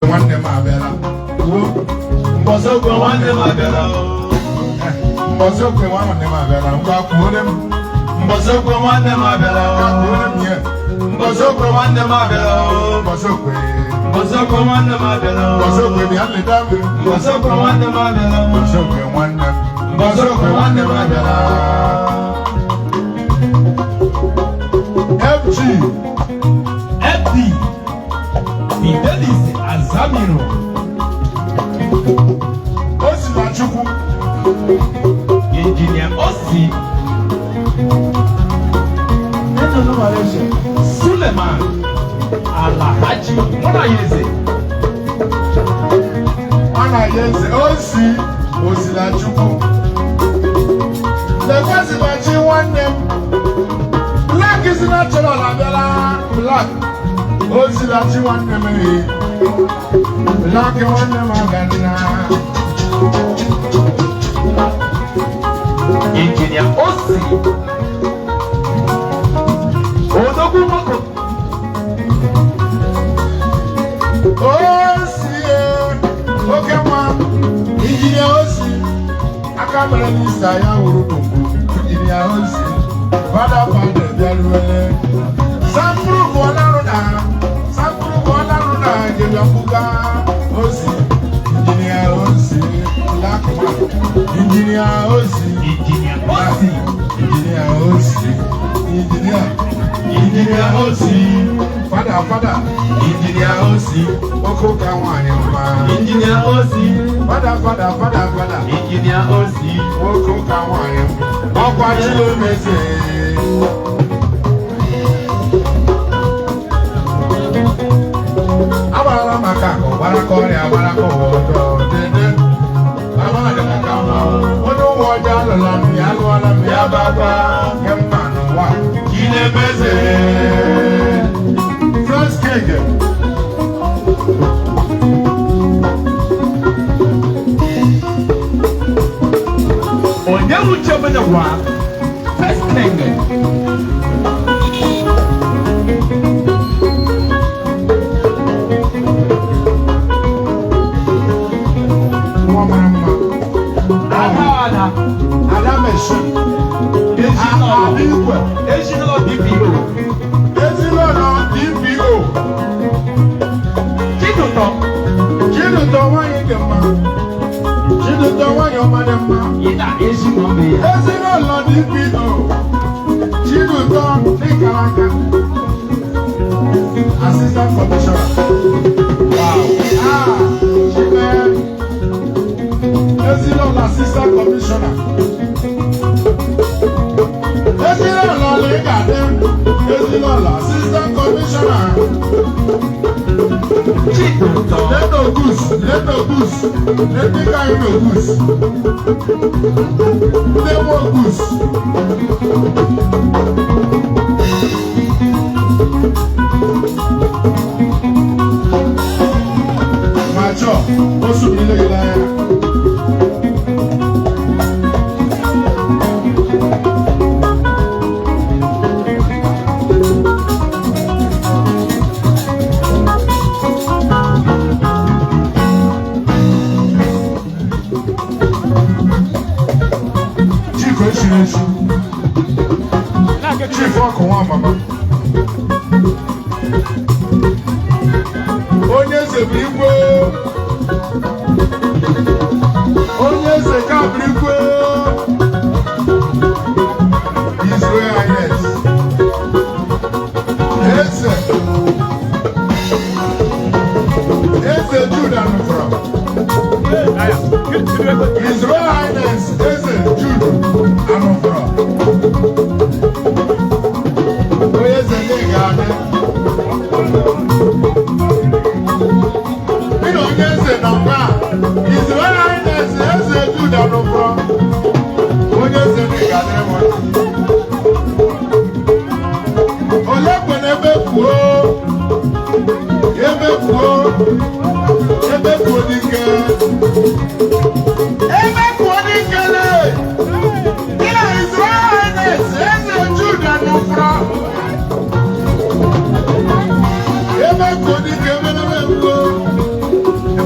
One them a bella. Mbozoko one them a bella. Mbozoko one them a bella. Mbozoko one them a bella. Mbozoko one them a bella. Mbozoko one them a bella. Mbozoko the only dam. Mbozoko one them a bella. Mbozoko one them. Mbozoko one them a bella. FD. Fidelis Azamiro Osi Machuku Engineer Osi Suleiman Alahaji Mwana Yeze Osi Machuku The Kwasibachi one name Black is natural Abela Black Osi Lachi one name Black one name Agana Engineer Osi Odogu Moko Osi Okay ma Engineer Osi Akamara Nisa ya Urukumbu Engineer Osi Father Bialuele Sampuru Bonaruna Yafuga Osi Engineer Osi Lakma Engineer Osi Engineer Osi Engineer Osi Father Engineer Osi Oko Kawani Engineer Osi Father Engineer Osi Oko Kawani Okwa Chilo Mese Abala makako, barakori, abalako, odo, dede. Abala makako, odo waja lalami, alwalami, ababa, yemanu wa, kine beze. First kege. Onye uchebe na wa, first kege. Assistant Commissioner. Wow. Assistant Commissioner. Assistant Commissioner. Let no goose. Let me carry no goose. Let more goose. Macho, osu mi le la ya. Chief Oku Nwamama Onye se brigwe Onye se ka brigwe Israel yes Ese Judah no from Israel Highness Ese Judah no from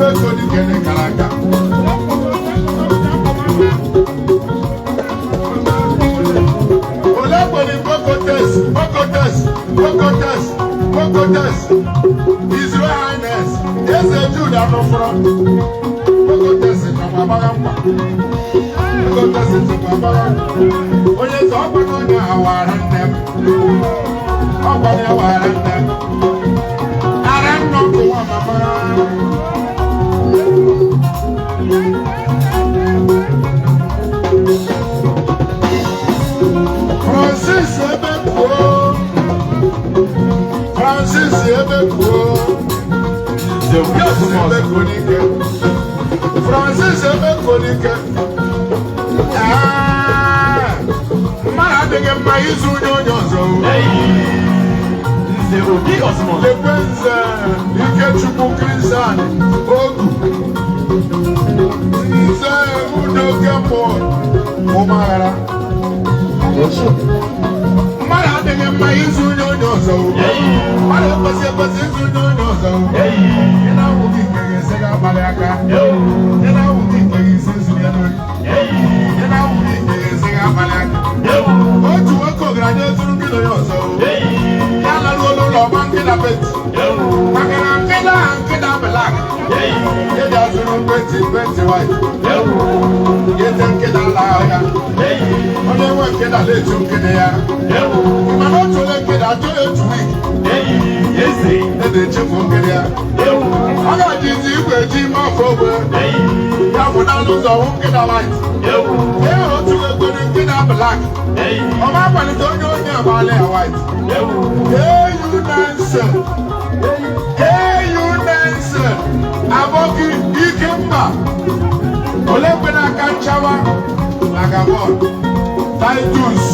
ebe kodi kene karaka. Ole kodi Bokotes, His Royal Highness, yes, a Jude and no front. Bokotes is a Babamba. Bokotes is a Babamba. When you talk about our them, how about our them? I don't know who Francis Ebeko. Francis Ebeko. Francis Ebeko. Ah, my nigga, my is on the big osmond. The Prince, you get you book Christian. Oku. Who don't get more? Omara. Mara de my is on your so. Mara was in your so. And I will be saying, Malaka. And I will be saying, and I will be saying, Malaka. Go to work on graduate to so. Lolo mangina bet. Mangina black. Ye da zuru beti white. Ye tanke da la ya. Ole wa ke da le tun ke ya. Ma no to le ke da to e tu. Yes e. E de che fun ke ya. Aga ji ji gbe ji ma fo gbe. Ya fu na lu so hun ke da white. Ye o tu e gbe ke da black. O ma pa ni to nyo nya ba le white. Hey, you dancer. Hey, you dancer. Aboki Ikemba. Olepena Kanchawa. Nagabon. Titus.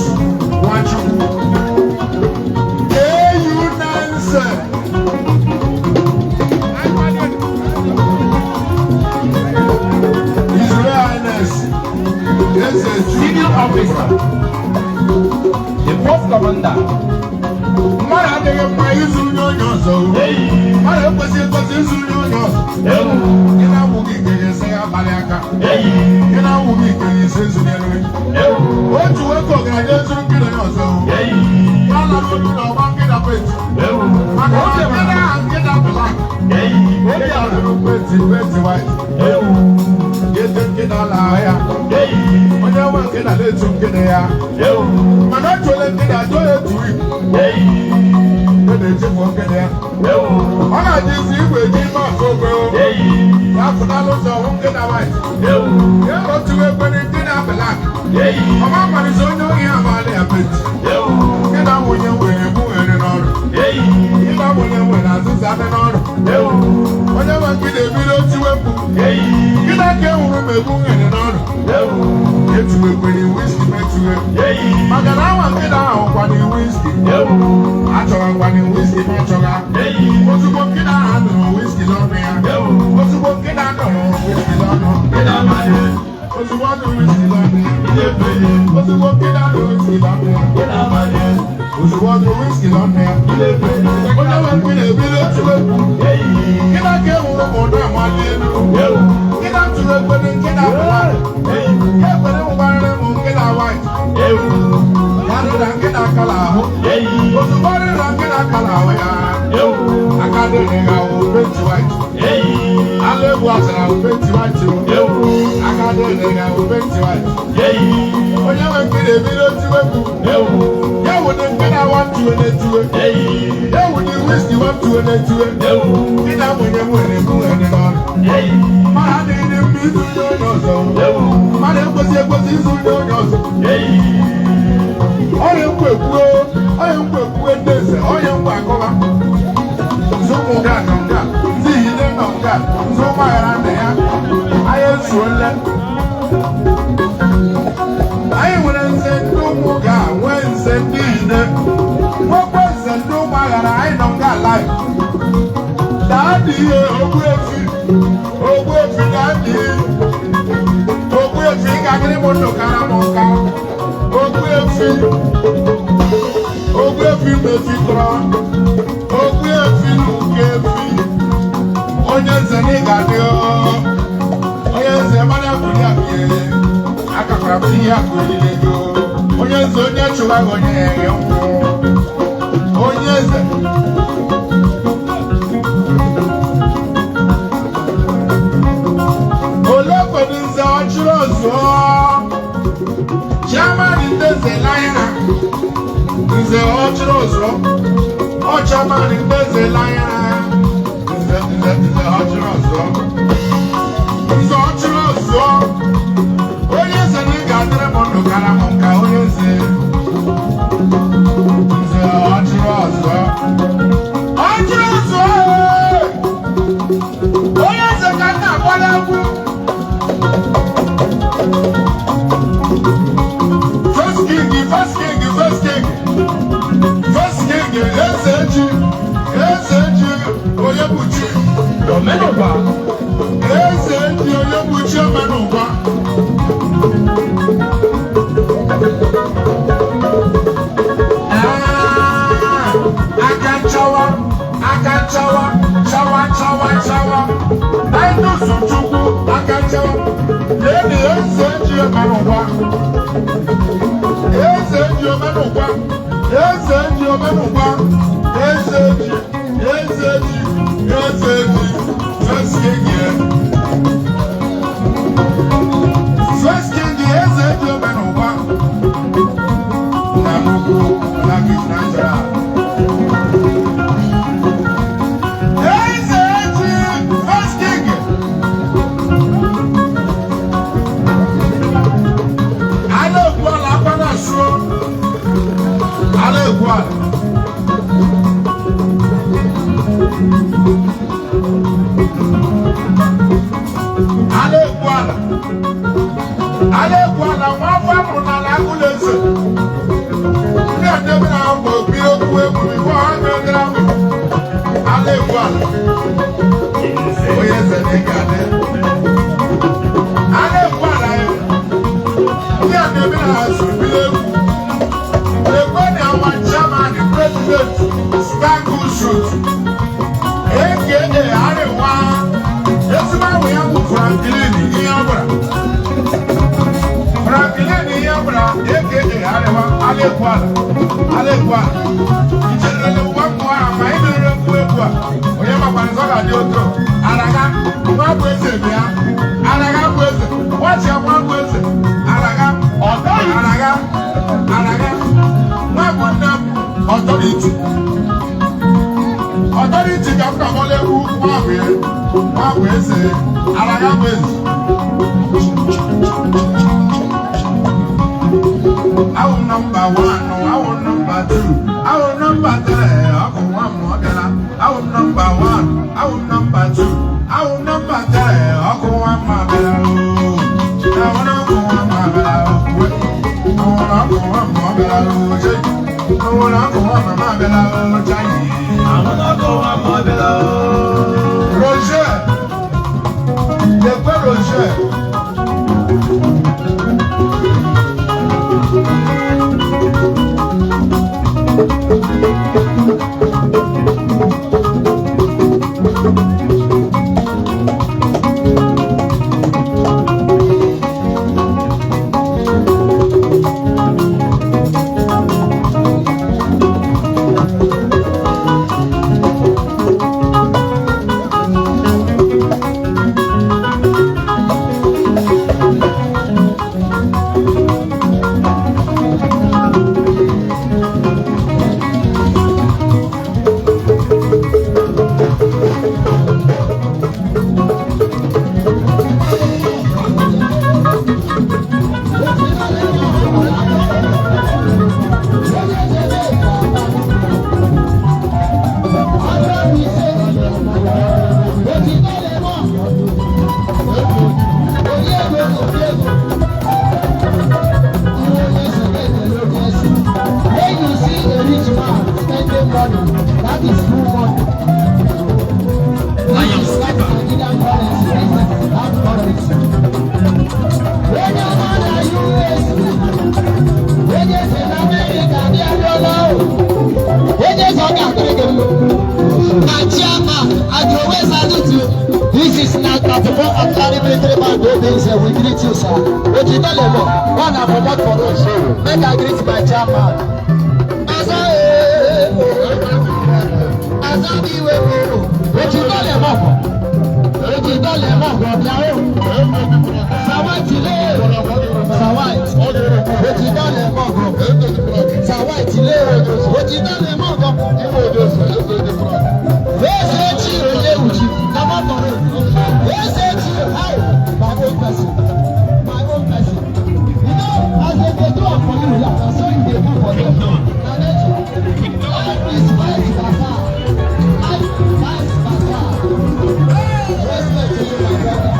Wanchu. Hey, you dancer. His Royal Highness. Yes, a senior officer. The fourth commander. Mara de my Zunyo so. Mara was it Zunyo. And I will give you say a Malaka. And I will give you say Zunyo. What to work on Zunyo so. Mala will do one get up it. Maka get up black. What are the white? Get them get a liar. When you want to get a little get there. I'm not to let it out to it. They just walk in there. I just see where you are so well. That's what I look so won't get away. You're not to a wedding dinner black. My mama is on your ear about their bit. Get out when you're moving in order. If I want to win as a Saturday order. Whenever I get a video to a book, get out there with a book in order. Get to it when you whiskey back to it. I got out and get out when you whiskey. I told when you whiskey, my sugar. What's the book in our hand? Whiskey on me. What's the book in our hand? Whiskey on me. Get out my head. What's the one whiskey on me? What's the book in our whiskey on me? Get out my head. What's the one whiskey on me? What I want with a village to it. Get out here on them one day. Get out to the wedding, get out. Get out white. Get out color. What's the body that get out color? I can't do it. I will paint white. I live was I will paint white too. I can't do it. I will paint white. When you went to the video to it, you wouldn't get out one to it to it. You wouldn't whiskey one to it to it. Get out when you went and go and on. My name is Zuno. My name was Zuno. I am quick, this. I am back over. So, see, they know that. So, my hand there. I am swollen. I wouldn't say no more God. When said dinner, what was and no matter, I don't got life. Daddy, oh, daddy. I didn't want to come on. Ogwe fi me fi kra. Ogwe fi lu ke fi. onye eze na ị ga-adị onye eze mana bụli abịa akakwara bụ ihe akụrịle gị onye eze onye chụwa gị onye eghe nkwụ onye eze ole kwere nze ọchịrị ọzọ chairman ndeze lanya nze ọchịrị ọzọ chairman ndeze lanya nze ọchịrị ọzọ nze ọchịrị ọzọ onye eze na ị ga-adịrị m ndụ kara m nka onye eze nze ọchịrị ọzọ ọchịrị ọzọ onye eze ka nna agbada egwu first king eze ji onye buchi omenụba eze ji onye buchi omenụba chawa aidu sochukwu aka chawa leni eze ji omenụba eze ji omenụba first king eze ji omenụba na mugu na Nigeria Alekwala nwa afọ na agụleze ndị adebe na mbọ bi okwu egwu iwu ha na-edere ahụ Alekwala onye eze na ịga adị Alekwala ya ndị adebe na asụbile egwu ekwe na awa chairman president Sparkle Shoot aka Arewa ezigbo ahụ ya bụ Franklin ihe ọ bụla Franklin ihe ọ bụla aka Arewa Alekwala ichelele ụwa mmụọ ahụ ma ị dịrị ekwu egwu a onye makwana nsọ ga-adị otu araga nwa bụ eze bịa araga bụ eze nwachi nwa bụ eze araga nwa bụ nne m ọtọriti ka m ka egwu nwa bụ eze araga bụ eze awụ nọmba 1 awụ nọmba 2 awụ nọmba 3 ọkụ nwa m ọbịala awụ nọmba 1 awụ nọmba 2 awụ nọmba 3 ọkụ nwa m ọbịala awụ nọmba 1 ọbịala awụ nọmba 1 ọbịala awụ nọmba 1 ọbịala Roger Roger 34 Artillery Military Band buildings, we greet you, sir. What you tell them? One of them for us. Make I greet my chairman. What you tell them? What you tell them? My own person. You know, as they do it for you, yeah, so you do for them. Life is vice versa. Life is vice versa. Respect to you, my brother.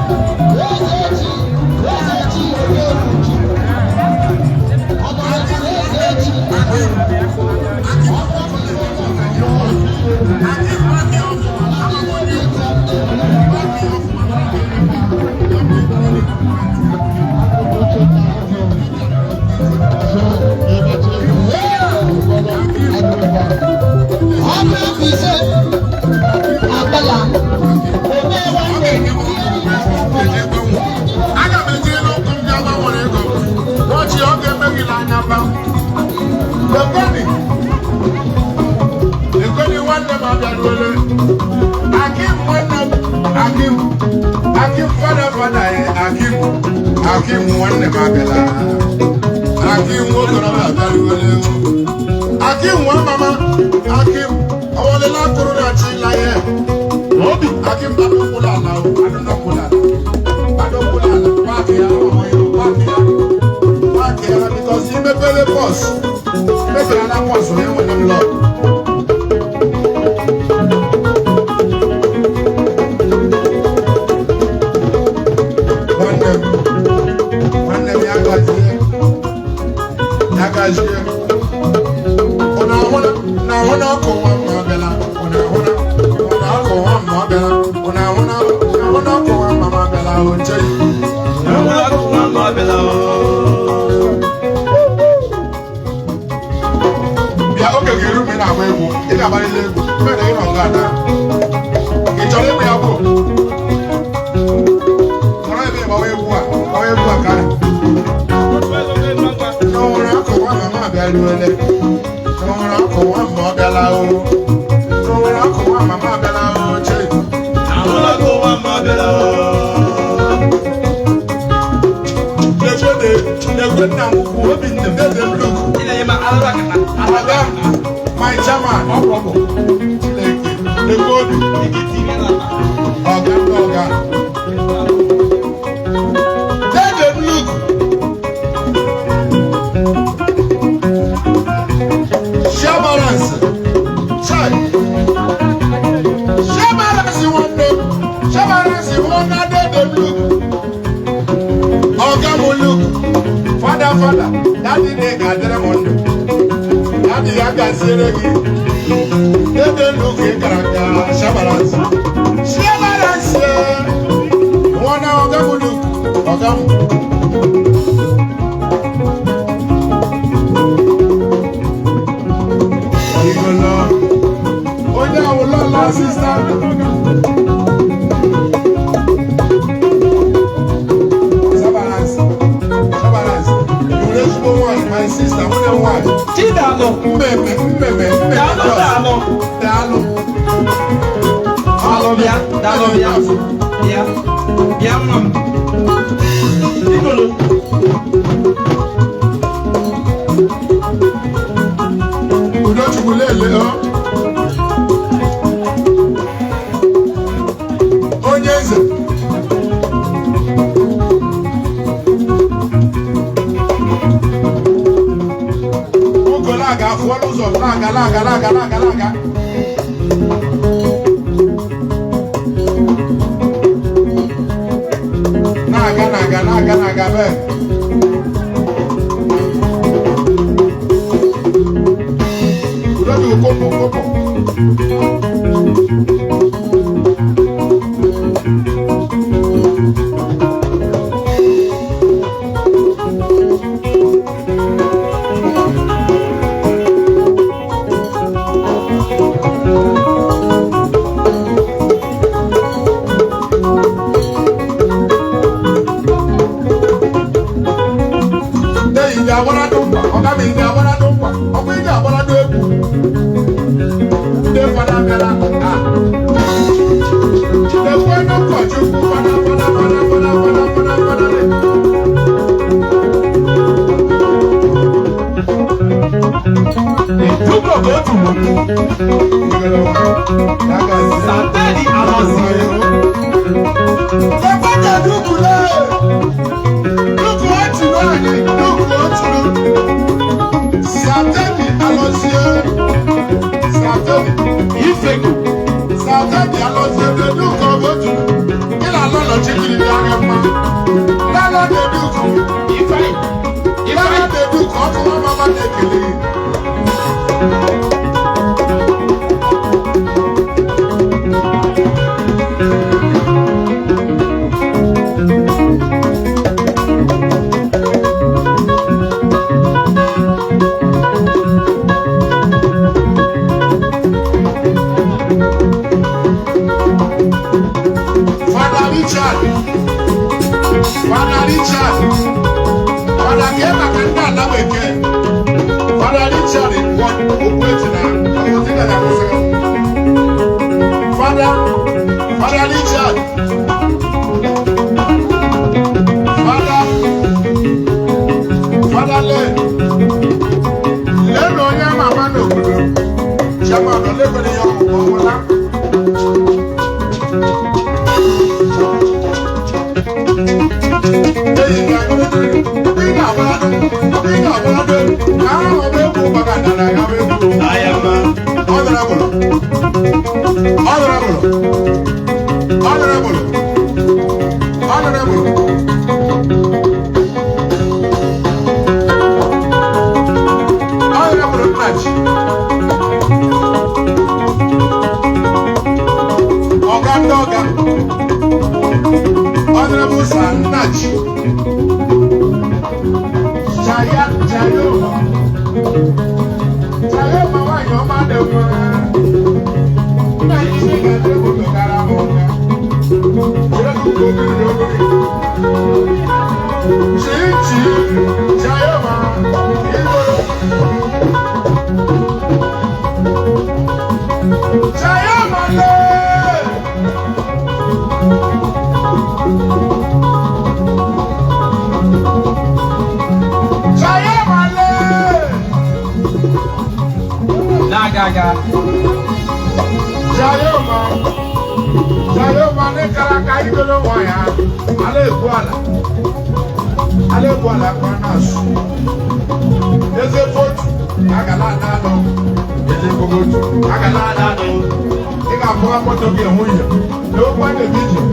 Akim one Mabella. Akim Nwamama. Akim all the Corona Chile. Obi Akim Badokula now. I don't know Kula. Badokula. Pakia because he may pay the boss. Make another boss for him when I'm low. My chairman, the good, David Luke, Shabalance, Shabalance, you want them, Shabalance, you want that David Luke, Ogamo Luke, Father, Daddy, they got them on them. Daddy, I can see them. They look at character, Shabalance. One hour, Ogamo Luke, Ogamo. Sister, Shabalance. You raise one, my sister, one. Tidano, Laga. Naga, Kopo. ọkụ iji agbara n'egwu ndị fada bịara ekwe n'ụkọchukwu fada Tupu oge otu nwoke Satani alọzie ekwe ka dukule duku oturu anyị duku oturu Satani alọzie Satani ifego Satani alọzie de duku oge oturu ịla alọ nọchi kiri dị anya mma lala de duku lala de duku ọkụ nwa mama na-ekele gị Father Richard, Father Kema kanda na weke. Father Richard what okwete na okwete na kusema. Father Richard. Father le. Le no nya mama no kudo. Chama no le ko ni yo ko wala. Honorable Sanach, Jayo, Mama, your mother, Gaga. Jayoma ne karaka idolo waya. Ale kuala kwanas. Eze vote agala dado. Eze vote agala dado. Ika kwa moto bi ehunya. No kwa de video.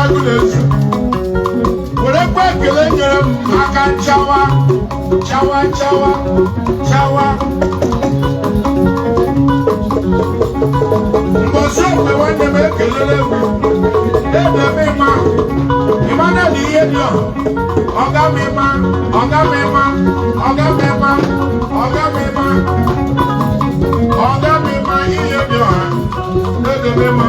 agụlezu were kwa ekele nyere m aka chawa mbọsị okwe nwanne m ekelele m ebe m ịma na dị ihe dị ọga m ịma ihe dị ọha ebe m ịma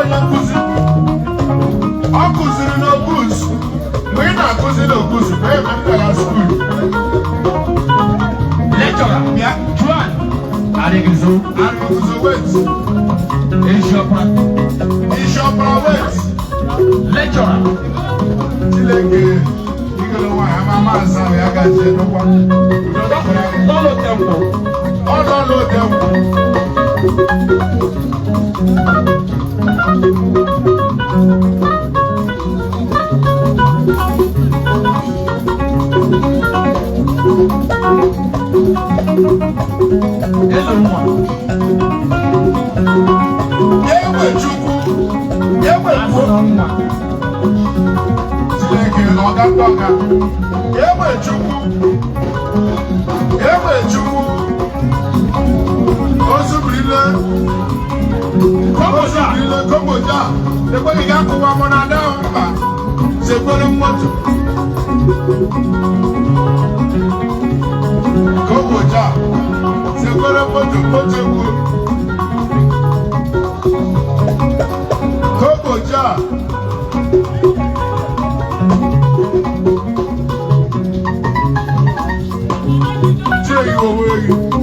onye nkụzi ọ kụziri n'okuz mgbe ị na-akụzi n'okuz bụ ebe m gara skuul lekchọra bịa juan arịgụzo wet ishọpra wet lekchọra Chineke igolo nwaanyị ama maazị ahụ ya gazie n'ụkwa n'ụlọ tempo Komoja, depois ligar com uma monadão, segura moto. Komoja, segura moto. Komoja. Tell you away.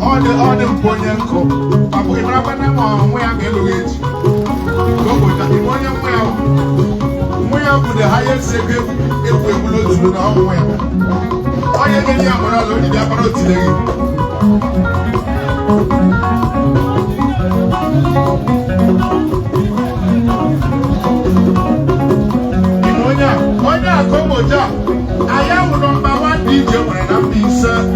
All the Ponyanko, but we never know where I'm going to go with the Ponyan well. We are with the highest secret if we will to know where. All you get young or already the approach today. Monya, Komoja, I am number one DJ when I'm being served.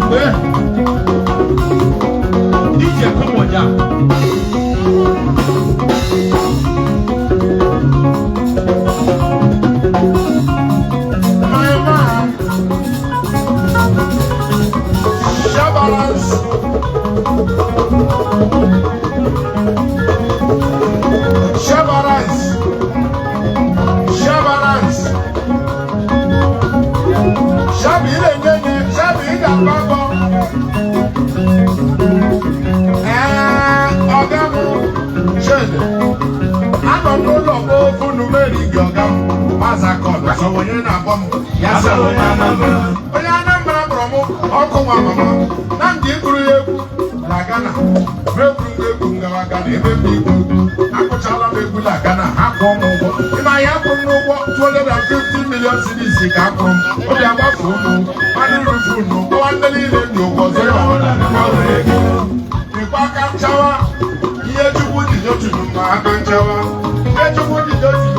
DJ Komoja. My man, Shabalance. So when you're not bomb, yes, I will not promo, Oku Nwamama, Nandi Guru, Lagana, Rebu Gagana, Akochala Lagana, Hakom, if I have no 250 million cities, he come from, but I want to know, go and believe in you was a Chawa, here to put it to Chawa, here to put it to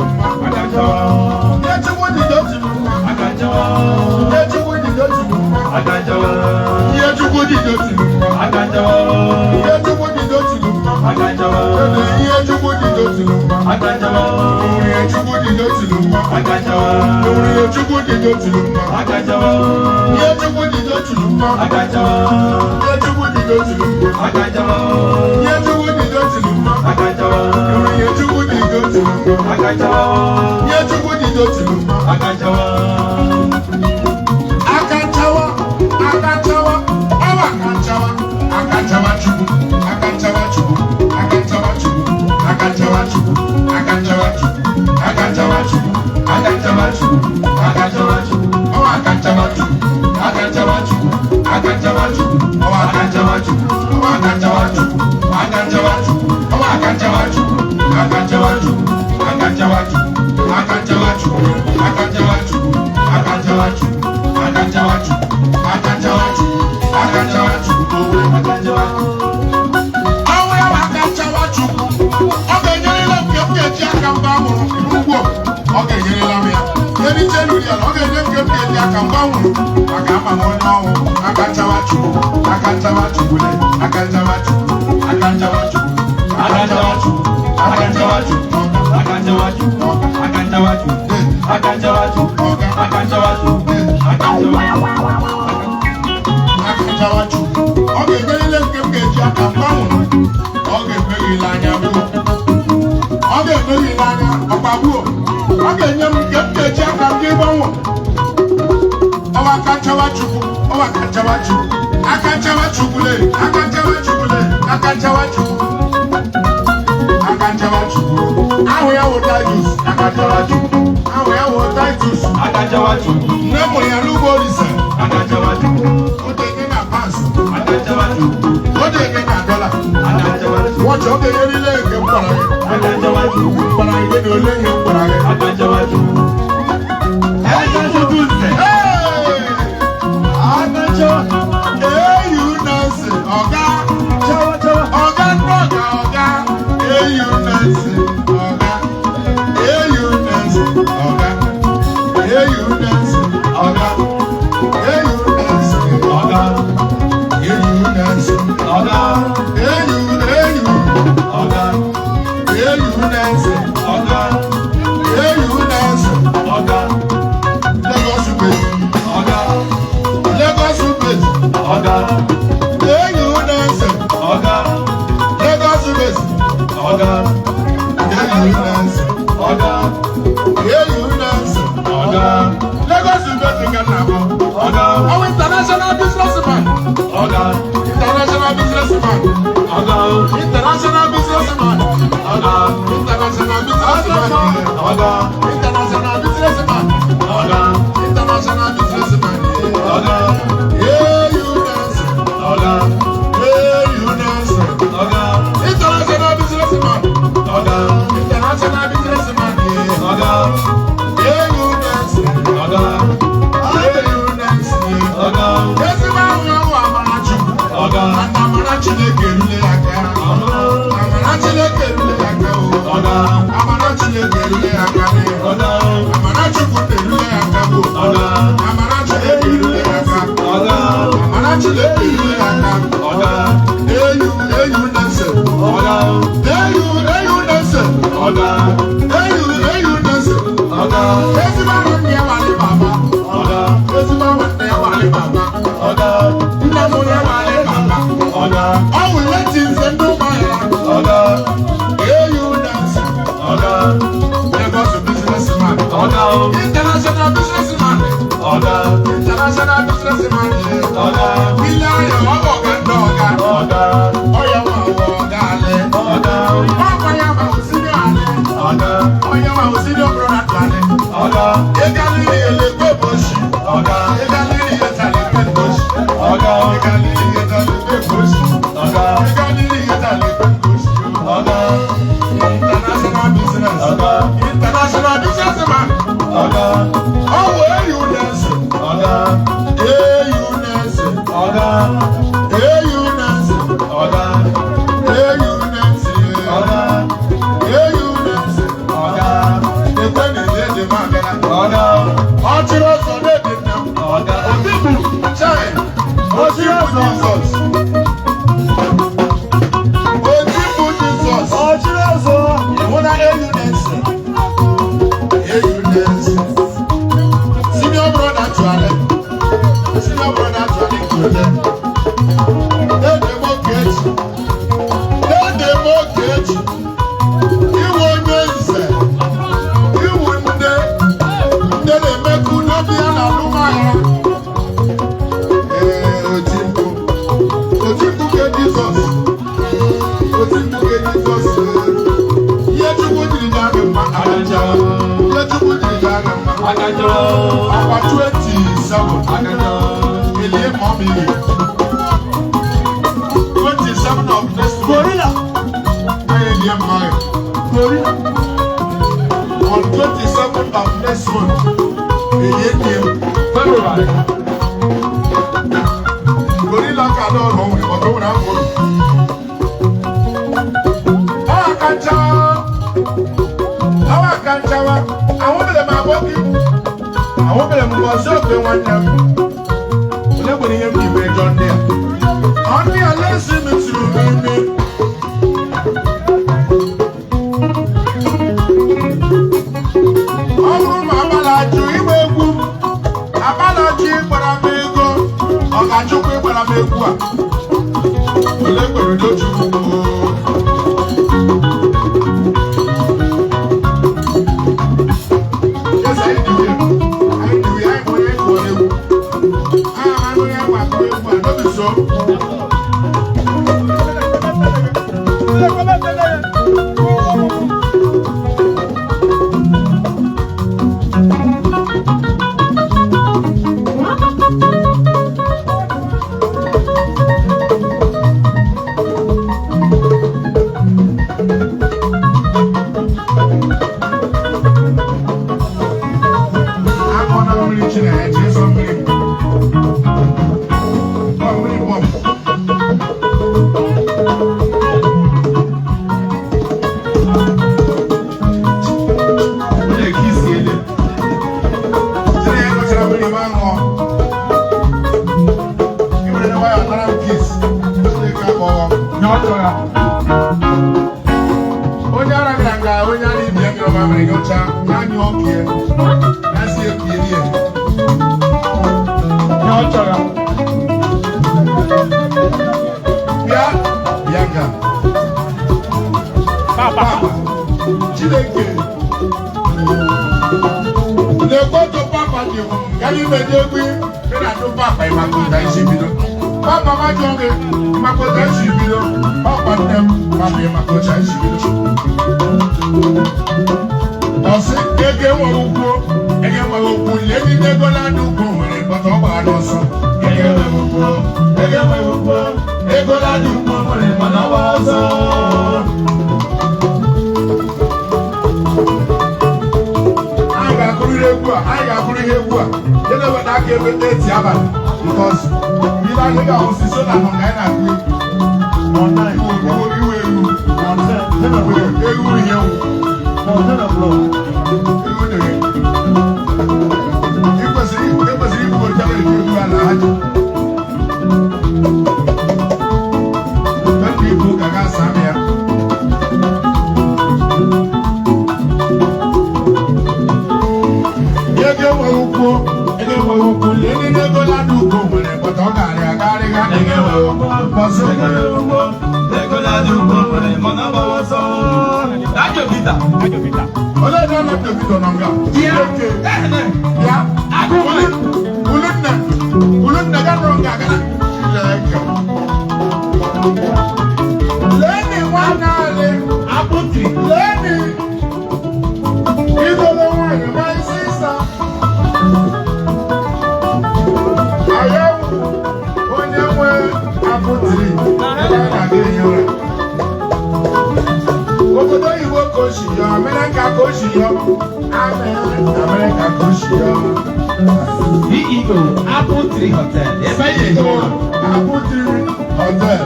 I lórí ẹ̀ lọ́gẹ̀ ní kékeré ní àkàmbáwò àkàmbáwò ní ọ̀hún akájáwájú akájáwájú wọlé akájáwájú akájáwájú akájáwájú akájáwájú akájáwájú akájáwájú akájáwájú akájáwájú akájáwájú ọ̀gẹ̀ ní kékeré ní àkàmbáwò ọ̀gẹ̀ ní ìlànà ọ̀gẹ̀ ní ìlànà ọ̀pàbùọ̀ ọ̀gẹ̀ ní kékeré ní àkàmbáwò ọwọ́ akájáwájú ọwọ́ akájáwájú akájáwájú wọlé akájáwájú wọlé akájáwájú akájáwájú àwọn yàwó Titus akájáwájú àwọn yàwó Titus akájáwájú nẹ́mọ̀ yẹn ló wọlé sẹ́ akájáwájú ó dé ní na pàṣẹ akájáwájú ó dé ní na dọ́là akájáwájú wọ́n jọ bẹ yẹn nílé ẹ̀kẹ́ pọ̀ra yẹn akájáwájú pọ̀ra yẹn ní olé yẹn pọ̀ra yẹn akájáwájú ẹ̀jẹ̀ tó dùn sẹ́ akájáwájú èyí náà sẹ́ ọ̀gá ọ̀gá ọ̀gá ọ̀gá èyí náà sẹ́ ọ̀gá èyí náà sẹ́ ọ̀gá èyí náà sẹ́ ọ̀gá èyí náà sẹ́ ọ̀gá èyí náà sẹ́ ọ̀gá èyí ọ̀gá èyí náà sẹ́ ọ̀gá èyí náà sẹ́ ọ̀gá Lagos State ọ̀gá Lagos State ọ̀gá èyí náà sẹ́ ọ̀gá Lagos State ọ̀gá èyí náà sẹ́ ọ̀gá èyí náà sẹ́ ọ̀gá Lagos State Ghana ọ̀gá àwọn international businessman ọ̀gá international businessman ọ̀gá international businessman ọ̀gá international businessman ọ̀gá international businessman ọ̀gá international businessman ọ̀gá èyí náà sẹ́ ọ̀gá èyí náà sẹ́ ọ̀gá international businessman ọ̀gá international businessman ọ̀gá èyí náà sẹ́ ọ̀gá èyí náà sẹ́ ọ̀gá esi máa ń wọ amarachi ọ̀gá amarachi na-ekerule aka amarachi na-ekerule aka ọ̀gá amarachi na-ekerule aka ọ̀gá amarachi na-ekerule aka ọ̀gá amarachi na-ekerule aka ọ̀gá amarachi na-ekerule aka ọ̀gá eyu na-ese ọ̀gá eyu na-ese ọ̀gá eyu na-ese ọ̀gá ezigbo nwanne ya wali baba ọ̀gá ezigbo nwanne ya wali baba ọ̀gá nna m ya wali baba ọ̀gá ọwụ leti nze ndị ụmụ ya ọ̀gá eyu na-ese ọ̀gá Lagos businessman ọ̀gá international businessman ọ̀gá international businessman ọ̀gá ilé ayọ̀ ọ̀gá ndị ọ̀gá ọ̀gá ọ̀yà wà wọ̀ ọ̀gá alẹ́ ọ̀gá ọ̀gá ya ma òsì ní alẹ́ ọ̀gá ọ̀yà ma òsì ní ọ̀bùrọ̀ nàtọ̀ alẹ́ ọ̀gá egalili elekwe boshi ọ̀gá egalili yetalekwe boshi ọ̀gá egalili yetalekwe boshi ọ̀gá egalili yetalekwe boshi ọ̀gá international business ọ̀gá international businessman ọ̀gá ọ̀wọ̀ eyu nẹ́ẹ̀sì ọ̀gá eyu nẹ́ẹ̀sì ọ̀gá eyu nẹ́ẹ̀sì ọ̀gá eyu nẹ́ẹ̀sì ọ̀gá eyu nẹ́ẹ̀sì ọ̀gá ekwe na-eje ma abịara ọ̀gá ọchịrị ọzọ na-ede nna m ọ̀gá obibu chai ọchịrị ọzọ Jizọs obibu Jizọs ọchịrị ọzọ ịhụ na eyu nẹ́ẹ̀sì senior brother to ale kule Edemokechi iwe onye nze iwu nde na-emeku n'obi ya na alụmahịa otimkpu ke Jizọs ihe Chukwu jiri ya gị mma agajawa ihe Chukwu jiri ya gị mma agajawa akwa 27 elie mọmi 27 of next gorilla elie mọmi gorilla on 27 of next month elie nie February gorilla ka lọ ọrụ ọhụrụ ọdọ nwere afọ awa kanchawa àwọn bẹ̀rẹ̀ máa bọ́ kí ahụbeghị m ọzọ okwe nwanne m onye nwere ihe m ji wee jọ ndị a ọnụ ya lesi metụrụ m ime ọ bụrụ ma abalajụ ịgba egwu abalajụ ịgbara m ego ọ ga-achụkwa ịgbara m egwu a ole kwere dochukwu onye ara gara nga onye ara ibi ya ọma mere nyocha ya nyụ ọkụ ya si ekiri ya bịa bịa ga papa Chineke na-ekwoto papa dị gara ime dị egwu dị na ndụ papa ịmakọta isi bido papa ma jụọ gị ịmakọta isi bido papa nne m papa ịmakọta isi bido ọsị ego enweghị ukwu ndị ego na-adị ukwu nwere mkpọta ọ gbara n'ọsọ ego enweghị ukwu ego na-adị ukwu nwere mkpọta ọ gbara ọsọ anyị ga-akụrịrị ihe egwu a jede weta aka ebe eti abalị bikọs ile anyị ga-ahụsi so na ahụ ka anyị na-akụ iwe egwu ihe ikwesịrị ikwu ojara eji egwu a na aja ndị Igbo ka ga-asa m ya ego enweghị ukwu ndị ego na-adị ukwu nwere mkpọta ọ ga-arị agarịga onye dị ọnụ Davido nọ nga ulunne ga nụrụ nga agara leni nwanne alị apụtri leni idolo nwanyị ma isi ịsa ayawu onye nwe apụtri ebe a na-aga ehi ụra obodo oyibo ka o si yọ Amerịka ka o si yọ Amerịka ka o si yọ CEO Apple Tree Hotel ebe anyị ehi ụra Apple Tree Hotel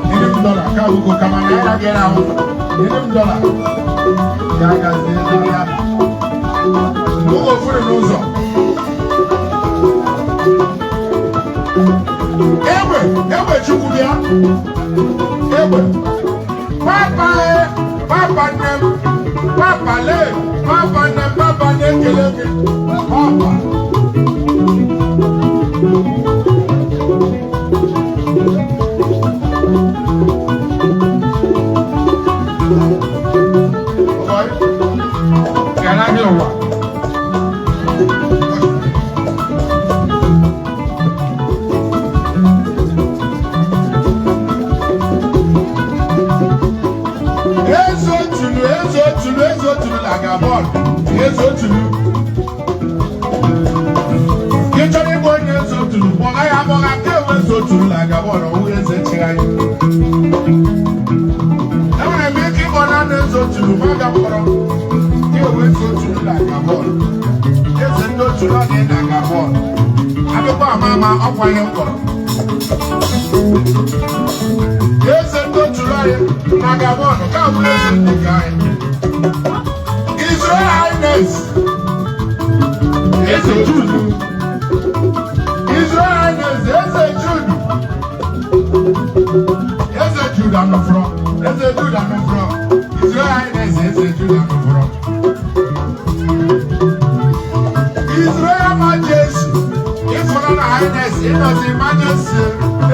$1 ka ugo kama naira gịrị ahụ $1 ga-agazi ya ụgwọ ofere n'ụzọ egbe chukwu bịa egbe papa nne m papa lee papa nne m papa na-ekele gị papa gara gị ụwa ezotulu na-aga bọọlụ ezotulu ị chọrọ ịbụ onye ezotulu kpọga ya akpọga ka enwe ezotulu na-aga bọọlụ ọwụ eze chigharị enwere m ike ịkpọ na ezotulu ma aga mkpọrọ ka enwe ezotulu na-aga bọọlụ eze ndị otulu ọ dị na-aga bọọlụ abịakwa ama ọkwa ihe mkpọrọ eze ndị otulu anyị na-aga bọọlụ ka abụ eze ndị nke anyị Israel Highness eze Jude. Israel Highness eze Jude. Eze Jude anọfọrọ. Eze Jude anọfọrọ. Israel Highness eze Jude anọfọrọ. Israel Majesty. Ifọ̀nà na Highness ịnọzi Majesty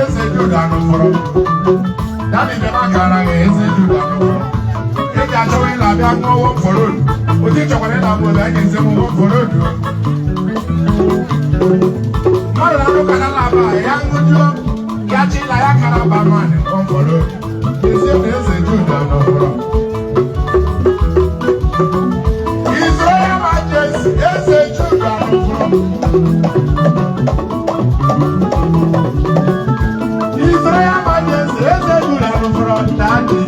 eze Jude anọfọrọ. Dani bẹ máa kàrà ẹ̀ eze Jude anọfọrọ. Ege achọwọ́ ịla abịa ṅụọ wọ́n fọrọ odu. Odi chọkwara ịla abụọ bịa ga-eze m wọ́n fọrọ odu. Mmadụ na anụ kana na-aba ya ṅụjuo ya chi ịla ya kara aba mmadụ wọ́n fọrọ odu. Eze na eze Jude anọfọrọ. Israel Majesty eze Jude anọfọrọ. Israel Majesty eze Jude anọfọrọ daadị.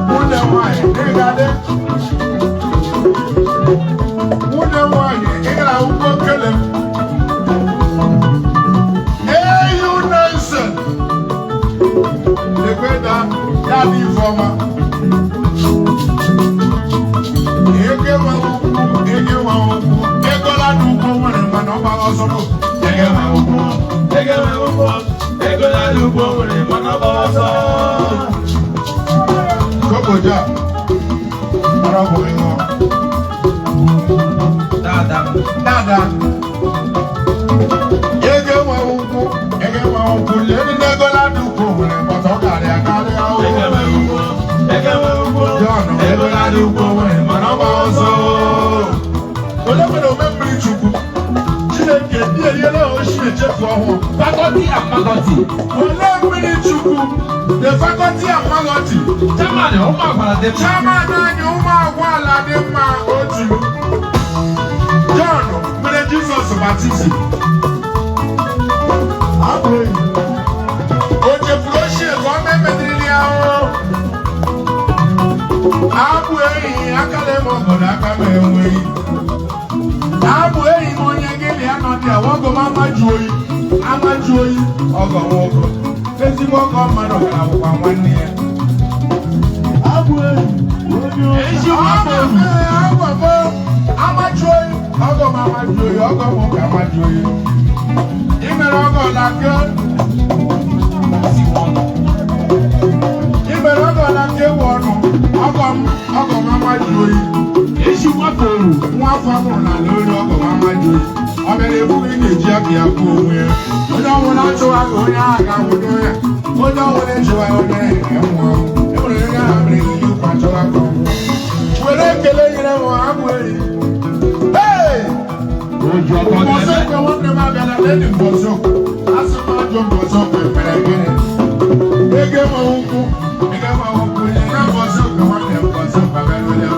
Nwunye nwanyị ịgadị. Nwunye nwanyị ịgara akwụkwọ kele m. Eyu Nelson. Ekweda ya dị Ifeọma. Ege nwa ukwu, ege nwa ukwu. Egola n'ugbo nwere mana ọ gbara ọsọ bụ. Ege nwa ukwu, ege nwa ukwu. Egola n'ugbo nwere mana ọ gbara ọsọ. Kokoja, arabu ino. Dada. Ege wa ukwu. Leni negola duko wele moto kari akari awo. Ege wa ukwu. John, negola duko wele manoba oso. Olefere omembiri chukwu. Chineke die yele oshi echefu ọhụụ. Faculty and faculty. Olefere chukwu. The faculty and faculty. Chairman ụmụ agwala dị mma. Chairman anyị ụmụ agwala dị mma otu. John mere Jesus baptizim. Abụ enyi. O chefuru ochie ka ọ na-emedịrị ya ahụ. Abụ enyi aka na-eme obodo aka ma enweghị. Abụ enyi m onye gị na ya nọ dị a ọgọ m amaju oyi ọgọ nwoke. Ezigbo ọgọ mmadụ gara akwụkwọ nwanne ya. Abụ enyi. Amaju oyi ọgọ m amaju oyi ọgọ m ka amaju oyi. Ị mere ọgọ na nke. Ị mere ọgọ na nke ewu ọnụ ọgọ m amaju oyi. Eji nwafọ oru nwafọ amụrụ na n'olu ọgọ m amaju oyi. Ọ bịara ebughị ị ga-eji aka ya kwuo onwe ya. Onye ọbụla achụwa gị onye agha ga-anwụdo ya. Onye ọbụla ejiwa ya onye ahụ ga-enwụ ọnwụ. E nwere onye agha mere ihe ụkwa achọwa gị ọnwụ. Were ekele nyere m abụ enyi. Mbọsị okwe nwanne m abịala n'enyi mbọsị okwe. Asị m ajọ mbọsị okwe mere gịnị? Ege nwe ukwu. Nye na mbọsị okwe nwanne m mbọsị okwe abịala ya.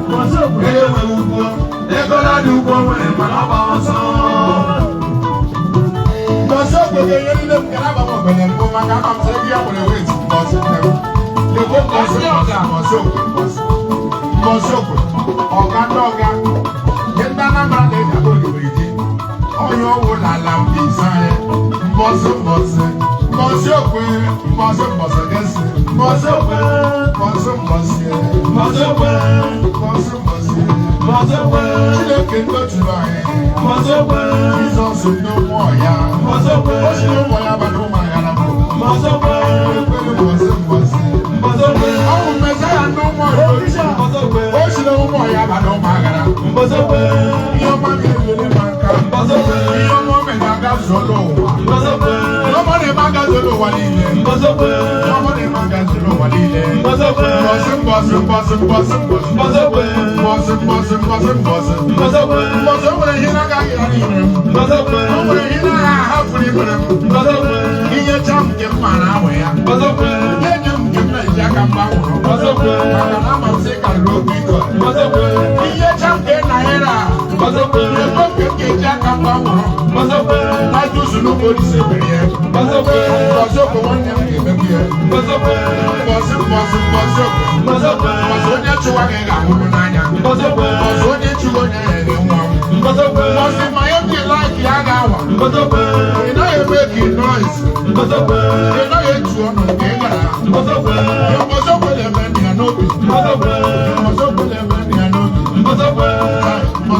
Mbọsị okwe ege nwe ukwu. Ego na-adị ugbo nwere mana ọ gba ọsọ. Mbọsị okwe ga-enye niile m gara agba m ogbenye mbụ maka ama m sị ego ya nwere wet mbọsị nne m. Lekwe mbọsị ọga mbọsị okwe mbọsị. Mbọsị okwe ọga ndị ọga. Ndị Anambra na-eji akpa oligiri ji. Onye ọwụ n'ala Mbaise anyị. Mbọsị okwe gesi. Mbọsị okwe. Chineke ndọchiri anyị. Jizọs ndị ụmụ ọya. O si n'ụmụ ya bata ụmụ aghara mbụ. Ekwere mbọsị. Ọ bụ Mesaya ndị ụmụ ọya. O si n'ụmụ ọya bata ụmụ aghara. Ihe ọma ga-elele ma nka. Ihe ọma o mere aga zụọla ụwa. Ihe ọma na-eme aga zụọla ụwa niile. Ihe ọma na-eme aga zụọla ụwa niile. Mbọsị. O nwere ihe na-agaghị ara ire m. O nwere ihe na-ahapụrụ ibere m. Ihe cha m nke m mara ahụ ya. Ihe nye m nke m na-eji aka mgba nwụrụ. Maka na ama m sị karịrị oge iko. Ihe cha m nke naira. Ego nke m ga-eji aka mgba nwụrụ. Na juzu n'ugbo ise mere ya. Mbọsị okwe nwanne m ga-emegbu ya. Mbọsị okwe. Onye chụwa gị ga-ahụrụ n'anya. Onye chụwa onye ya ere nwa m. Mbọsị ma ya dị laik ya ga-awa. Ị naghị eme ka noise. Ị naghị etu ọnụ nke ị gara. Mbọsị okwe na-eme ndị ya n'obi.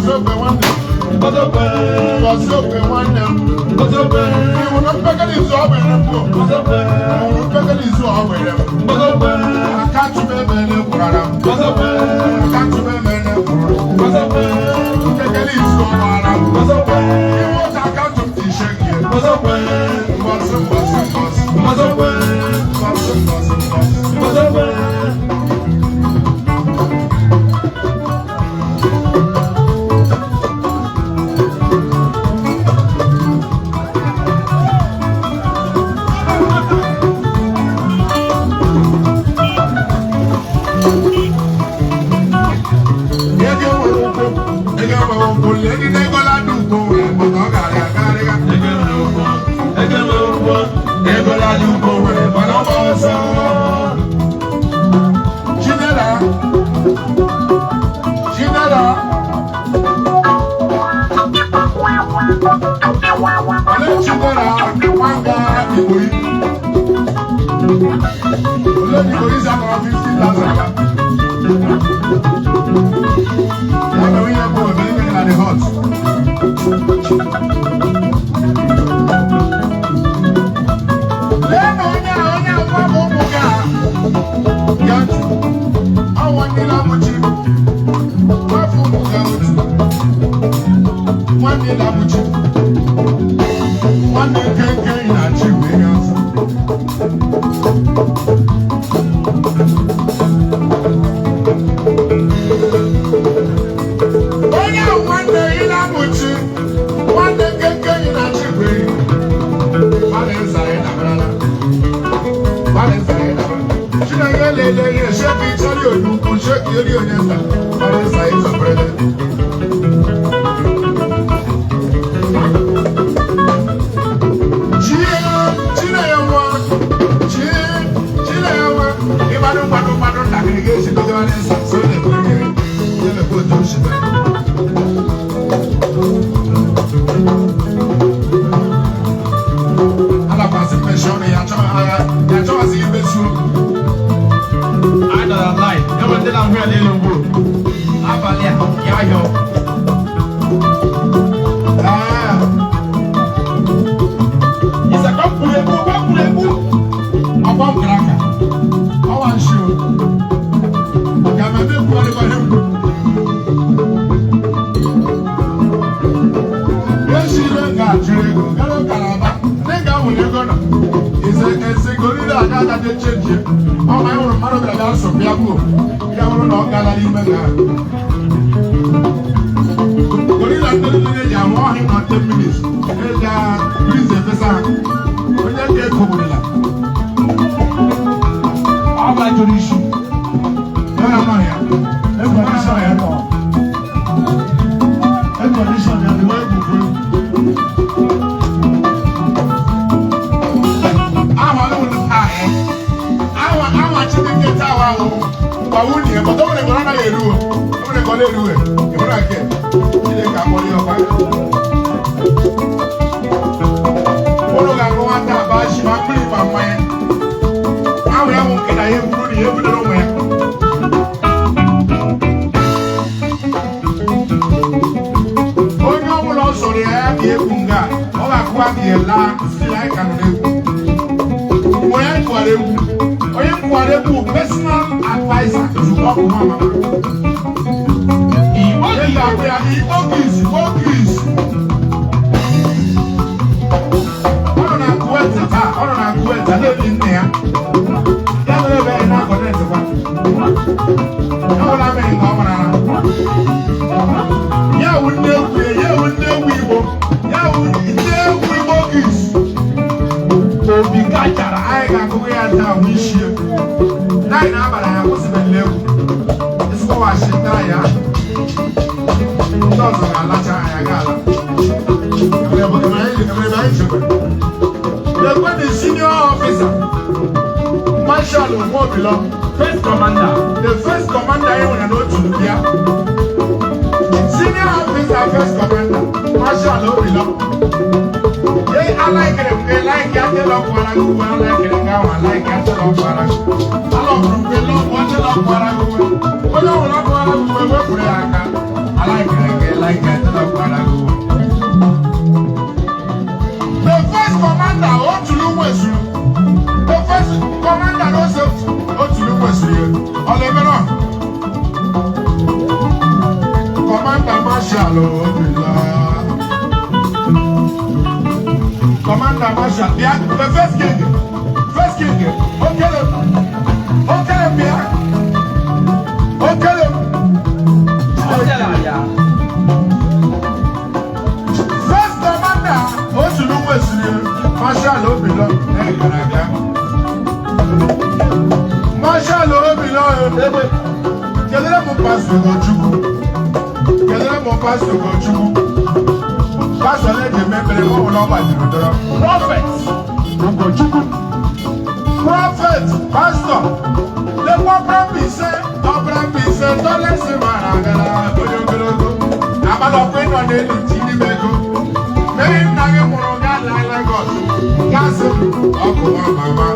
Mbosokwe nwanne. Mbosokwe. Mbosokwe nwanne. Mbosokwe. Iwu na mpekele izu ọ were mbụ. Mbosokwe. Iwu na mpekele izu ọ were mbụ. Mbosokwe. Akatụbe emene kwurara m. Mbosokwe. Akatụbe emene kwuru. Mbosokwe. Mpekele izu ọ wara m. Mbosokwe. Iwu otu akatụ m ti ishe gị. Mbosokwe. Mbọsị mbọsị mbọsị. Mbosokwe. Mbọsị mbọsị mbọsị. Mbosokwe. First commander. The first commander I know to Libya. Senior officer, first commander. Marshal Obilo. They like them. They like Yatel of Waragu. I like it now. I like Yatel of Waragu. I love from below. What you love Waragu? What you love Waragu? I like it. I like it. Commander Marshal, the first king, okay, first commander, Marshal Obilo, Marshal Obilo, Kelele mo pastor Gochuku, pastor let the member go over the prophet, pastor, the prophet say, don't listen, man. I'm not going on the TV. Maybe I'm going to God. Oku Nwamama.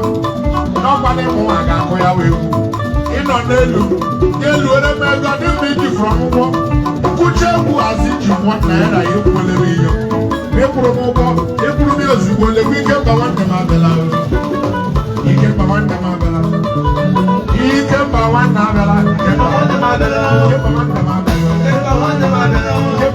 Nobody more I got where we in on the loop. You look at me, got the video from what? Kuchebu as if you want naira, you will be you. They promote, they produce, you will be kept by one Mabella. He kept by one Mabella. He kept by one Mabella. He kept by one Mabella. He kept by one Mabella. He kept by one Mabella. He kept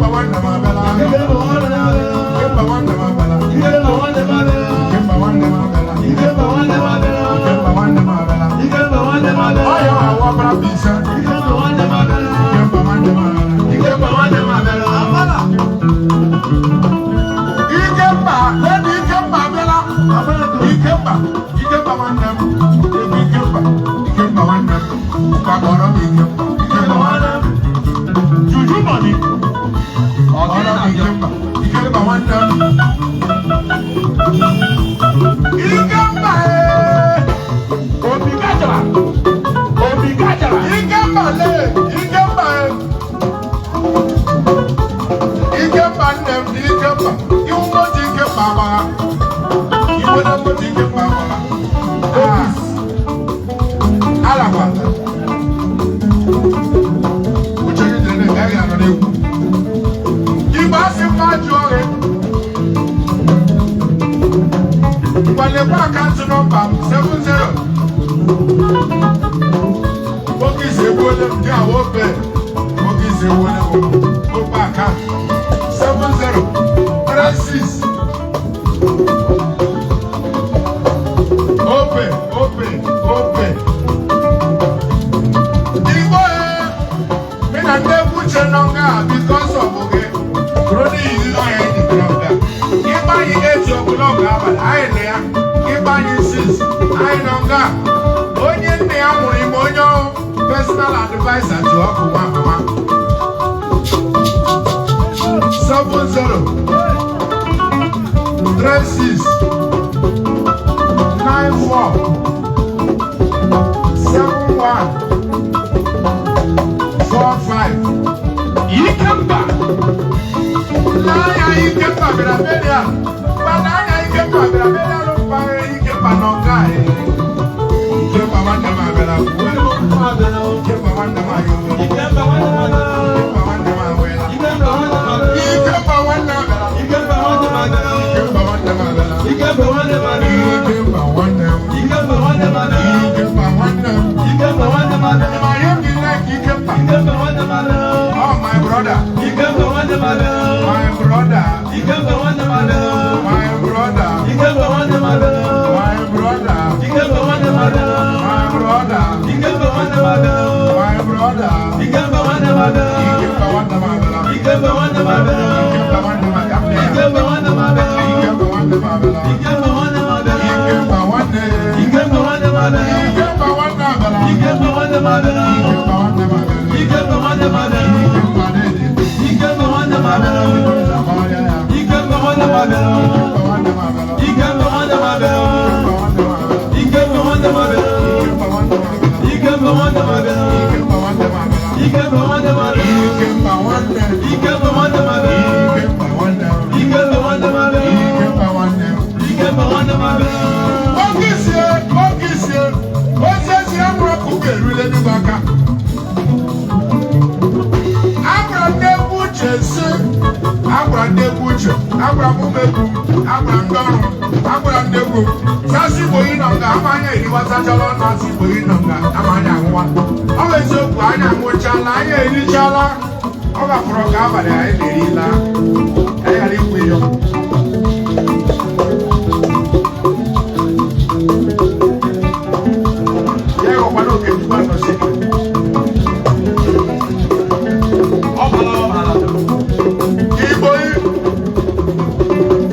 by one Mabella. He kept by one Mabella. He kept by one Mabella. He kept by one Mabella. He kept by one Mabella. Oh, yeah, I want to be sir. He kept by one Mabella. He kept by one Mabella. He kept by one Mabella. He kept by. Let me keep my Bella. He kept by. He kept by one Mabella. He kept by. He kept by one Mabella. He kept by one Mabella. Juju money. He kept by one Mabella. Personal advisor to Oku Nwamama. 70 36 94 71 45. Ikemba. Naya Ikemba Birabelia. Banana Ikemba Birabelia no fire Ikemba no guy. Ikemba wanda mabela. Ikemba wanda mayo. Ikemba wanda mabela. Ikemba wanda mabela. Ikemba wanda mabela. Ikemba wanda mabela. Ikemba wanda mabela. Ikemba wanda mabela. Ikemba wanda mabela. Ikemba wanda. Ikemba wanda mabela. Ikemba wanda. Ikemba wanda mabela. My young like Ikemba. Ikemba wanda mabela. Oh my brother. Ikemba wanda mabela. My brother. Ikemba wanda mabela. My brother. Ikemba wanda mabela. My brother. Ikemba wanda mabela. My brother. Ikemba wanda mabela. My brother. Ikemba wanda mabela. Ikemba wanda mabela. Ikemba wanda mabela. Ikemba wanda mabela. Ikemba wanda mabela. Ikemba wanda mabela. Ikemba wanda mabela. Ikemba wanda. Ikemba wanda mabela. Ikemba wanda mabela. Ikemba wanda mabela. Ikemba wanda mabela. Ikemba wanda mabela. Ikemba wanda mabela. Ikemba wanda mabela. Ikemba wanda mabela. Ikemba wanda mabela. Ikemba wanda mabela. Ikemba wanda mabela. Ikemba wanda. Ikemba wanda mabela. Ikemba wanda mabela. Ikemba wanda mabela. Okise. Osesi amro kuke rule ni baka. Abra nebuche se. Abra nebuche. Abra mumeku. Abra ndoro. Abra nebu. Sasi boyi nonga amanya iriwasa jalo nasi boyi nonga amanya nwa. Owe so ku anya nwo chala anya iri chala. Oga furo ka abale ai merila. Ai ali kuyo. Yego kwano ke tuba no se. Obala. Iboyi.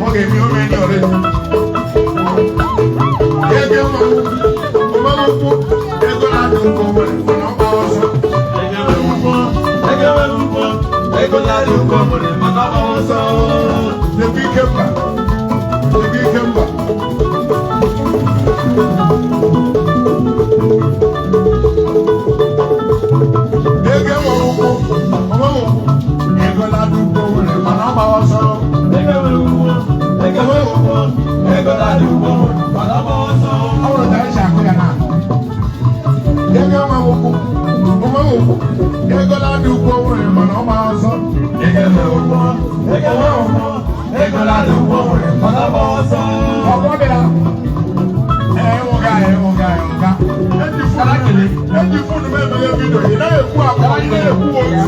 Oge mi o me ni ore. Yege mo. O ma mo ku. Ego la do ko mo. Ono ba oso. Ego la do ko mo. Ono ba oso. The big kemba. Ege mo ko. Omo mo. Ego la do ko mo. Ono ba oso. Ego la do ko mo. Ono ba oso. Awon da sha ko ya na. Ege mo ko. Omo mo. Ego la do ko mo. Ono ba oso. Ege mo ko. Ego la do ko mo. Ono ba oso. Omo be la. Oga. Eti funu me video. Ina eku abo, ina eku oju.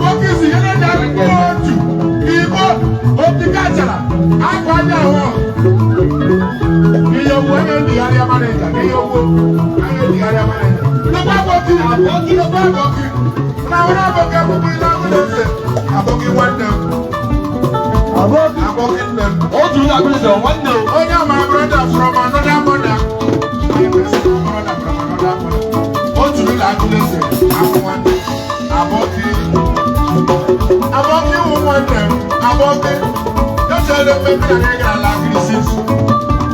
Okisi ina da oju. Ibo otikachara. Akwaja won. Iyo wo ene di area manager. Iyo wo. Aye di area manager. Lo pa boki. Na wona boki boki na go se. Aboki wanda. Aboki them. Oju na go se wanda. Onya my brother from another mother. Otu ni la go se. Akwanda. Aboki wanda. Aboki. Just tell them maybe I get la crisis.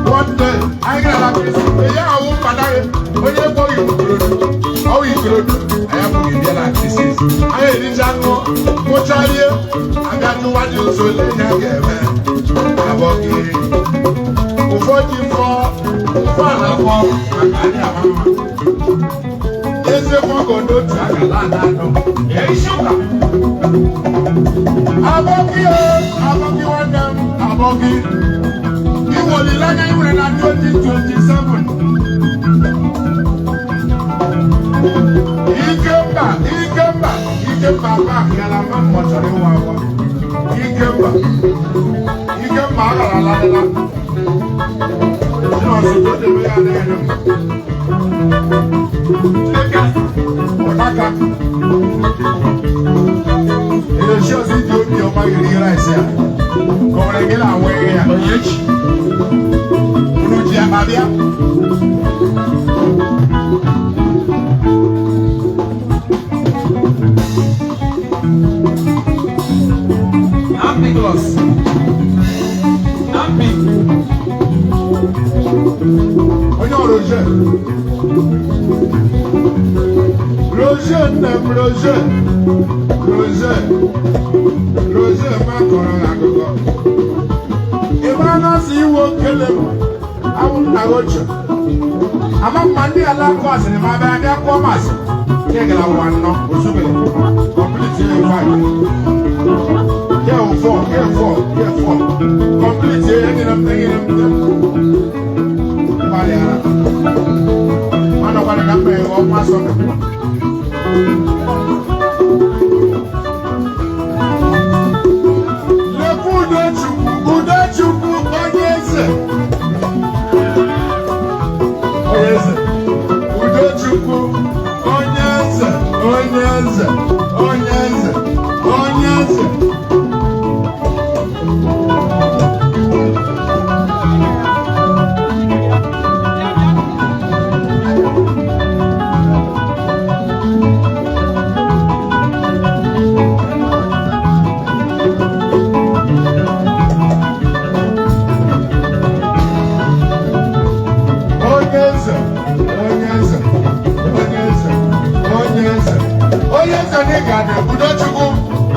One day I get la crisis. Yeah, I won't padare. Onye boy you go. How you go? I am going to la crisis. I ain't jango. Mo chalie. I got no what you so let me get man. Aboki. Ufoti for na for akani amama. Ese mo go do tagala na no. E shuka. Aboki one them. Aboki. You will learn you in 2027. Ikemba back yala man motori wawa. Ikemba la. No so go de we are there. Otaka. Ele show si do mi o ma yiri rice ya. Ko re gela we ya. Oyechi. Unu ji abia. Nicholas. Nampi. Onye Roger. Roger ma kọrọ akụkọ. Ịmara na si iwo kele m. Awụ na Roger. Ama mma ndị ala kọs ni ma bịa bịa kụọ masị. Nke gara ụwa nnọ ozugbo. Complete 5. Get four. Complete them. Mariana. Man of one number of master. Le Kudochuku, Onyeze. Kudochuku, Onyeze.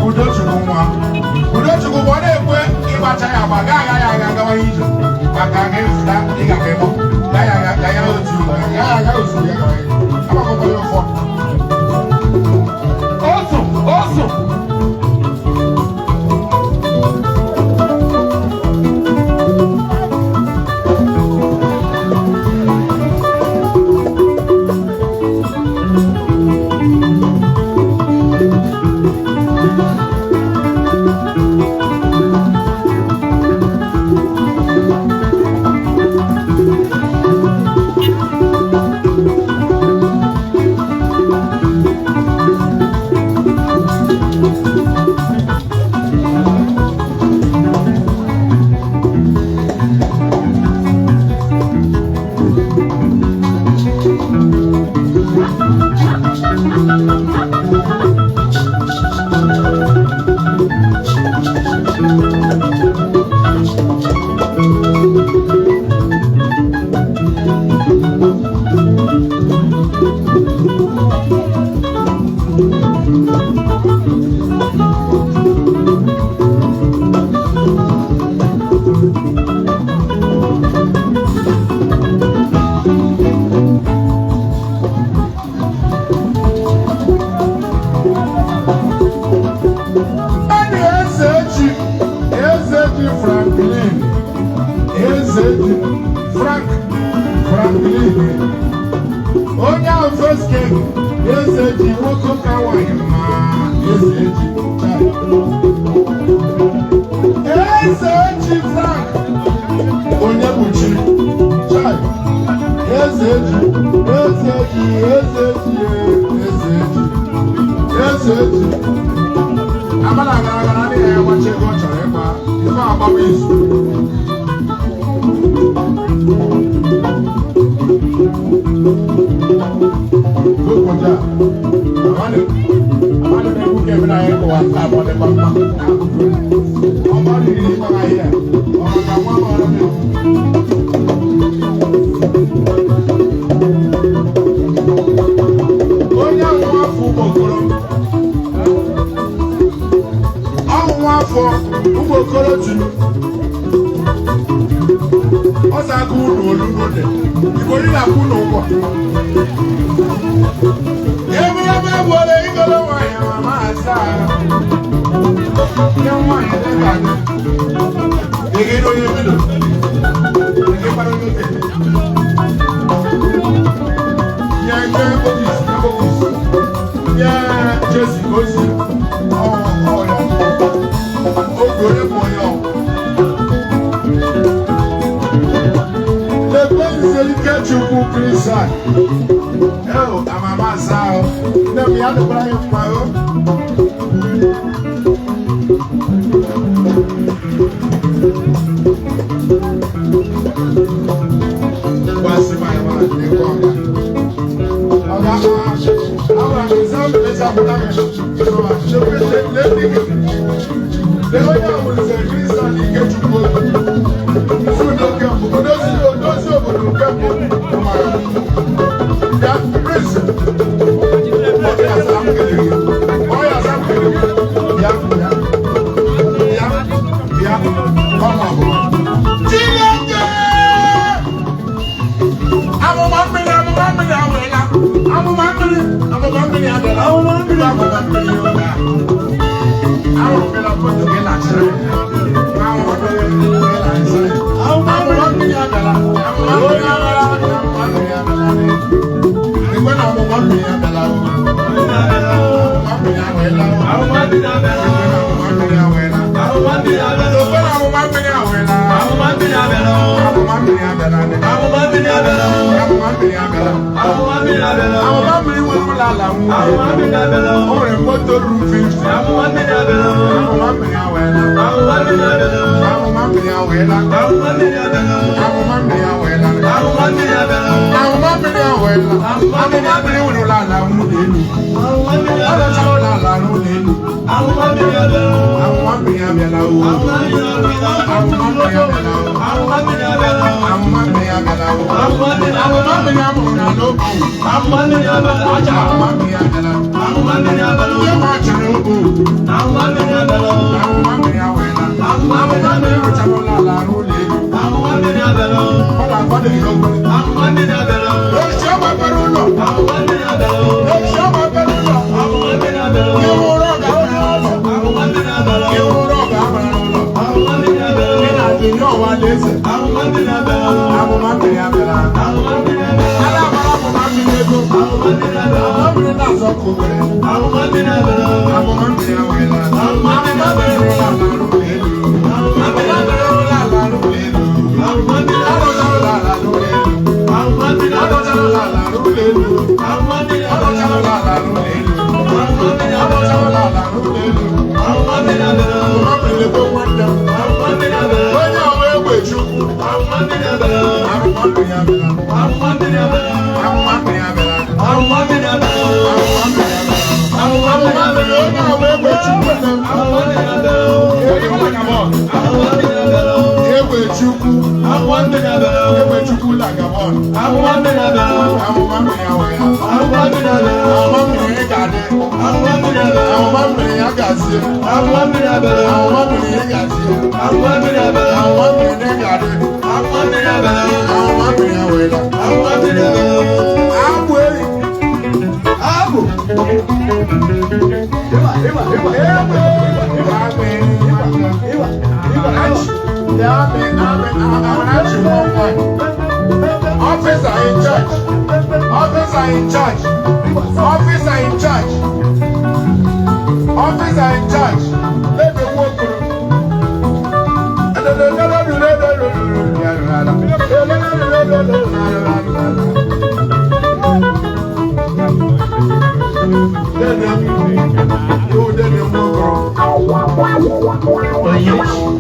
Udochukwu nwa. Udochukwu bụ onye ekwe ịgbacha ya agba gaa gawa ije maka ga-efuta ịgaga ebo ya otu ya gawa ije agbakọkọ ya ụfọ otu Amala gara ni e wa che go chore pa. Ifa agbawo isu. Gokoja. Amale na ku ke na e ko wa ta mo de papa. Ọmọ ni ni pa ya. Ọmọ ka wa mo ro mi. Onya wa fu bokoro. Afọ ụmụ okorochi ọsa aka ụlọ olugode igbo niile akwụ n'ụgwọ ebulebe egbole igolo nwanyị ma maazị agha nye nwanyị dịka ege n'onye bido ege gbara n'oge nye nke okis nye jesi ozi ọya ogore moyo le benzi ke chuku krisa amama sao ne mi ado bra yo maro wasi mai wa ne konga aga awa nzambe leza kutaka so le oya wo se krista ni ke chuku so do kampo dosi obodo kampo mara ya prince oya sam kele ya mama bo tilenge amo mamini awela amo mamini abela amo mamini yoga amo bela foto ke la chere amo bela chere amo mamini abela ni kwena amo mamini abela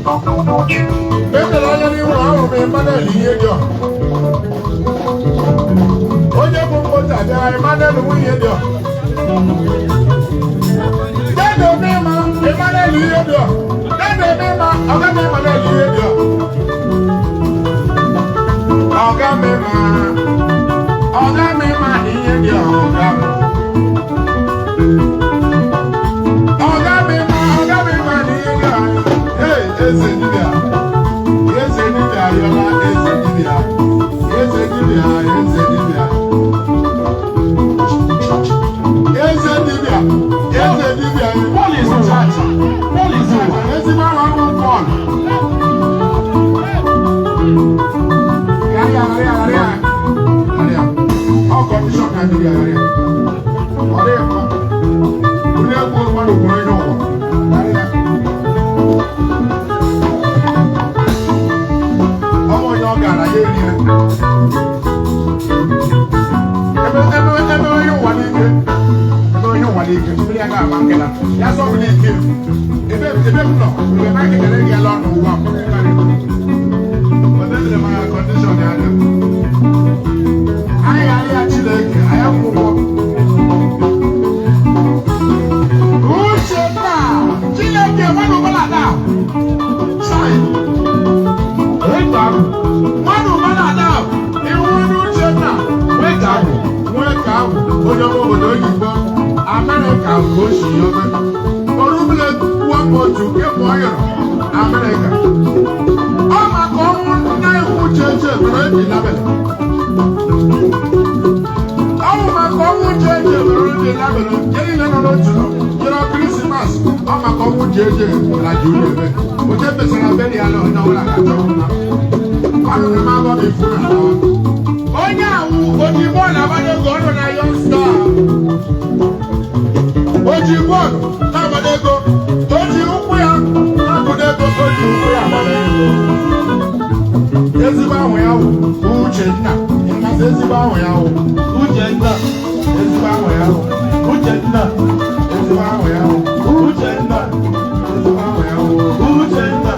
Bẹ́ẹ̀ni láyé ní wọ́n àwọn ọmọ Emmanuel yé jọ. Onye bụ mkpọta bịara Emmanuel nwunye jọ. Dede Omema Emmanuel yé jọ. Dede Omema ọ̀gá mi Emmanuel yé jọ. Ọ̀gá mi yé jọ ọ̀gá mi. Ọ̀gá mi ní yé jọ. Eze dibia. Eze dibia yọla eze dibia. Eze dibia, eze dibia. Eze dibia, eze dibia. Paul is in charge. Paul is in charge. Ezi ma wa wo Paul. Yari. All condition can be yari. Ore ma. Ore ko ma do ko yo. Yari. Ọmọ yẹn ọ̀gàrà yé ni ẹ. Ebe yóò wà ní ike. Bí yẹn ká àmà nkẹ́la. Yà sọ fún ní ike. Ebe mu nọ. Ebe má kékeré yẹ lọ́nà wà. Ọdẹ ti lè máa kọ́ndíṣọ̀n ní adé. Ayé Chineke, ayé kwụkwọ. Uche náà, Chineke wẹ́nu bọ́lá náà. Sáyé. Mmadụ mmadụ ada iwu ndị uche nna nweta ahụ onye obodo oyibo Amerịka ka o si yobe orubile wepụ otu kemgbe ọ yọrọ Amerịka ọ maka ọnwụ nna iwu uche mere eji labele ọnwụ maka ọnwụ uche mere eji labele nke niile nọ n'otu jere Krismas ọ maka ọnwụ uche na ji ụlọ ebe oche pesara bedi ya na onye ọbụla ga-achọ mma onye awụ oji bọọlụ agbadego ọnụ na Young Star oji bọọlụ na-agbadego oji ụkwụ ya na-agbadego oji ụkwụ ya agbadego ezigbo ahụ ya wụ Uchenna ịmasị ezigbo ahụ ya wụ Uchenna ezigbo ahụ ya wụ Uchenna ezigbo ahụ ya wụ Uchenna ezigbo ahụ ya wụ Uchenna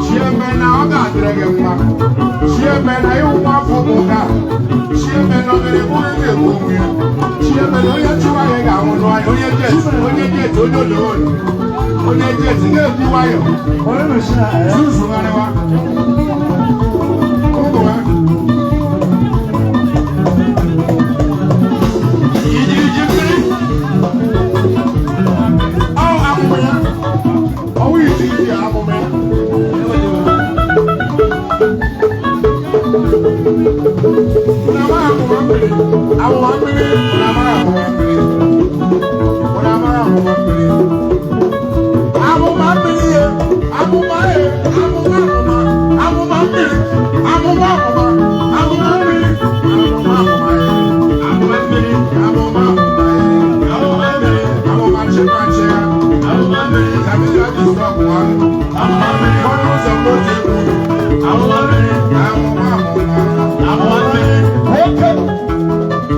Chiemena ọ ga-adịrị gị mma Chiemena ịwụ afọ ụga Chiemena ọ ga-egbu onwe ya Chiemena onye chụwa ya ga-anwụ n'ọhịa onye jet onye ololo onye jet ga-ebu nwayọ zuzugharịwa ụmụnwa iji mmiri amụma ya ọwụ iji amụma ya I'm